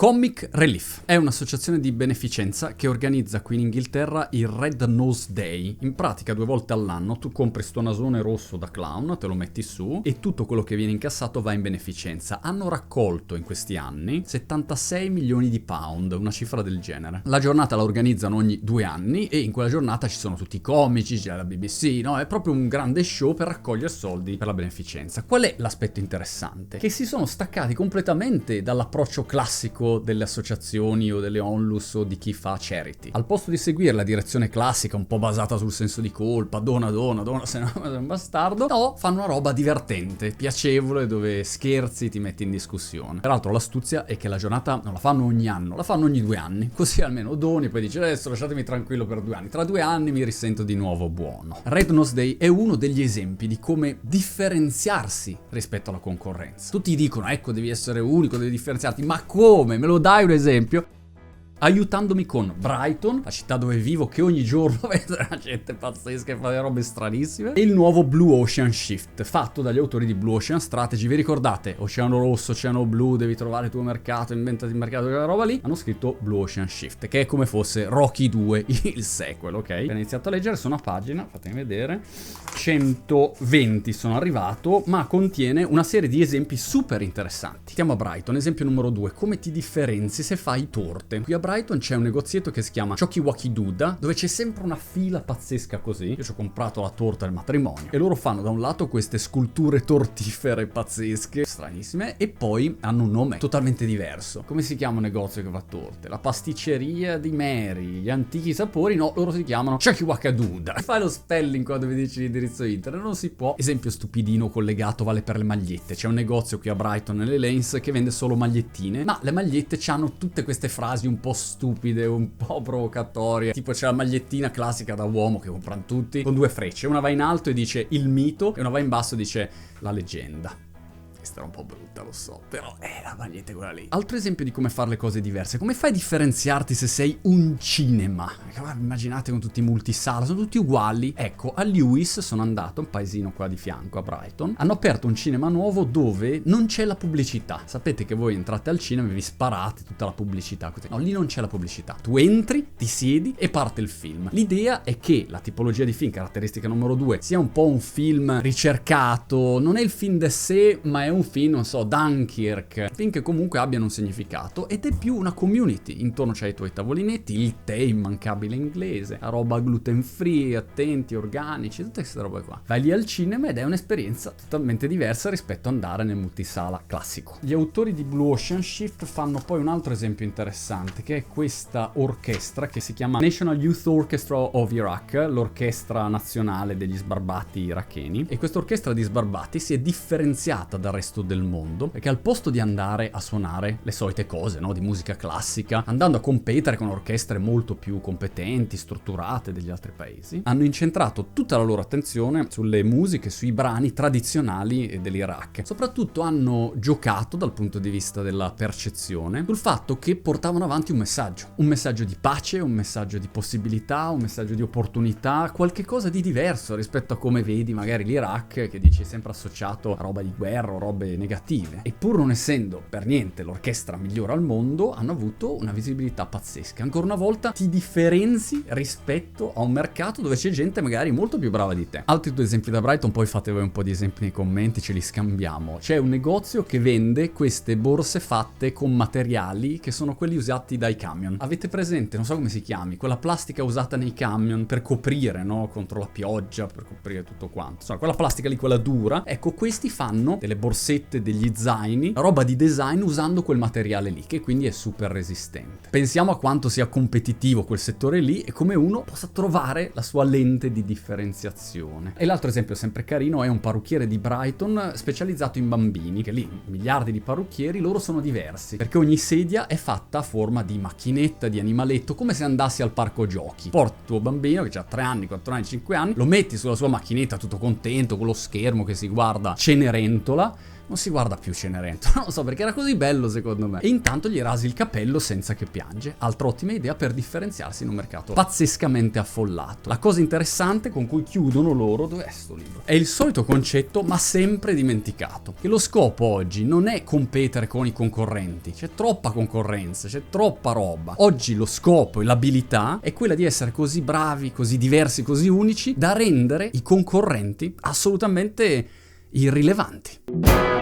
Comic Relief è un'associazione di beneficenza che organizza qui in Inghilterra il Red Nose Day. In pratica 2 volte all'anno tu compri sto nasone rosso da clown, te lo metti su e tutto quello che viene incassato va in beneficenza. Hanno raccolto in questi anni 76 milioni di pound, una cifra del genere. La giornata la organizzano ogni 2 anni e in quella giornata ci sono tutti i comici, c'è la BBC, no? È proprio un grande show per raccogliere soldi per la beneficenza. Qual è l'aspetto interessante? Che si sono staccati completamente dall'approccio classico delle associazioni o delle onlus o di chi fa charity. Al posto di seguire la direzione classica un po' basata sul senso di colpa, dona se no è un bastardo, no, fanno una roba divertente, piacevole, dove scherzi, ti metti in discussione. Peraltro l'astuzia è che la giornata non la fanno ogni anno, la fanno ogni 2 anni, così almeno doni, poi dici adesso lasciatemi tranquillo per 2 anni, tra 2 anni mi risento di nuovo buono. Red Nose Day è uno degli esempi di come differenziarsi rispetto alla concorrenza. Tutti dicono ecco devi essere unico, devi differenziarti, ma come? Me lo dai un esempio? Aiutandomi con Brighton, la città dove vivo, che ogni giorno vedo una gente pazzesca e fa delle robe stranissime, e il nuovo Blue Ocean Shift, fatto dagli autori di Blue Ocean Strategy. Vi ricordate? Oceano rosso, oceano blu, devi trovare il tuo mercato, inventati il mercato, quella roba lì. Hanno scritto Blue Ocean Shift, che è come fosse Rocky 2, il sequel, ok? Ho iniziato a leggere, sono a pagina, fatemi vedere, 120 sono arrivato, ma contiene una serie di esempi super interessanti. Stiamo a Brighton, esempio numero 2, come ti differenzi se fai torte. Qui a Brighton c'è un negozietto che si chiama Chocky Wacky Duda, dove c'è sempre una fila pazzesca così. Io ci ho comprato la torta del matrimonio e loro fanno da un lato queste sculture tortifere pazzesche, stranissime, e poi hanno un nome totalmente diverso. Come si chiama un negozio che fa torte? La pasticceria di Mary, gli antichi sapori? No, loro si chiamano Chocky Wacky Duda. Fai lo spelling quando mi dici l'indirizzo internet, non si può. Esempio stupidino collegato vale per le magliette. C'è un negozio qui a Brighton nelle Lanes che vende solo magliettine, ma le magliette hanno tutte queste frasi un po' stupide, un po' provocatorie, tipo c'è la magliettina classica da uomo che comprano tutti con 2 frecce, una va in alto e dice il mito e una va in basso e dice la leggenda. Questa era un po' brutta, lo so, però la maglietta è quella lì. Altro esempio di come fare le cose diverse. Come fai a differenziarti se sei un cinema? Immaginate con tutti i multisala, sono tutti uguali. Ecco, a Lewis sono andato, un paesino qua di fianco a Brighton. Hanno aperto un cinema nuovo dove non c'è la pubblicità. Sapete che voi entrate al cinema e vi sparate tutta la pubblicità così. No, lì non c'è la pubblicità. Tu entri, ti siedi e parte il film. L'idea è che la tipologia di film, caratteristica numero 2, sia un po' un film ricercato. Non è il film de sé, ma è un film, non so, Dunkirk, film che comunque abbiano un significato, ed è più una community. Intorno c'hai i tuoi tavolinetti, il tè immancabile inglese, la roba gluten free, attenti, organici, tutte queste robe qua. Vai lì al cinema ed è un'esperienza totalmente diversa rispetto ad andare nel multisala classico. Gli autori di Blue Ocean Shift fanno poi un altro esempio interessante, che è questa orchestra che si chiama National Youth Orchestra of Iraq, l'orchestra nazionale degli sbarbati iracheni, e questa orchestra di sbarbati si è differenziata dal resto del mondo perché al posto di andare a suonare le solite cose, no, di musica classica, andando a competere con orchestre molto più competenti, strutturate degli altri paesi, hanno incentrato tutta la loro attenzione sulle musiche, sui brani tradizionali dell'Iraq. Soprattutto hanno giocato dal punto di vista della percezione sul fatto che portavano avanti un messaggio di pace, un messaggio di possibilità, un messaggio di opportunità, qualche cosa di diverso rispetto a come vedi magari l'Iraq, che dici sempre associato a roba di guerra o robe negative. E pur non essendo per niente l'orchestra migliore al mondo, hanno avuto una visibilità pazzesca. Ancora una volta ti differenzi rispetto a un mercato dove c'è gente magari molto più brava di te. Altri 2 esempi da Brighton, poi fate voi un po' di esempi nei commenti, ce li scambiamo. C'è un negozio che vende queste borse fatte con materiali che sono quelli usati dai camion. Avete presente, non so come si chiami, quella plastica usata nei camion per coprire, no, contro la pioggia, per coprire tutto quanto. Insomma, quella plastica lì, quella dura. Ecco, questi fanno delle borsette, degli zaini, roba di design usando quel materiale lì, che quindi è super resistente. Pensiamo a quanto sia competitivo quel settore lì e come uno possa trovare la sua lente di differenziazione. E l'altro esempio sempre carino è un parrucchiere di Brighton specializzato in bambini, che lì miliardi di parrucchieri, loro sono diversi perché ogni sedia è fatta a forma di macchinetta, di animaletto, come se andassi al parco giochi. Porti il tuo bambino che ha 3 anni, 4 anni, 5 anni, lo metti sulla sua macchinetta tutto contento con lo schermo che si guarda Cenerentola, non si guarda più Cenerentola, non lo so perché era così bello secondo me. E intanto gli rasi il capello senza che piange, altra ottima idea per differenziarsi in un mercato pazzescamente affollato. La cosa interessante con cui chiudono loro, dov'è sto libro? È il solito concetto ma sempre dimenticato, che lo scopo oggi non è competere con i concorrenti, c'è troppa concorrenza, c'è troppa roba. Oggi lo scopo e l'abilità è quella di essere così bravi, così diversi, così unici da rendere i concorrenti assolutamente irrilevanti.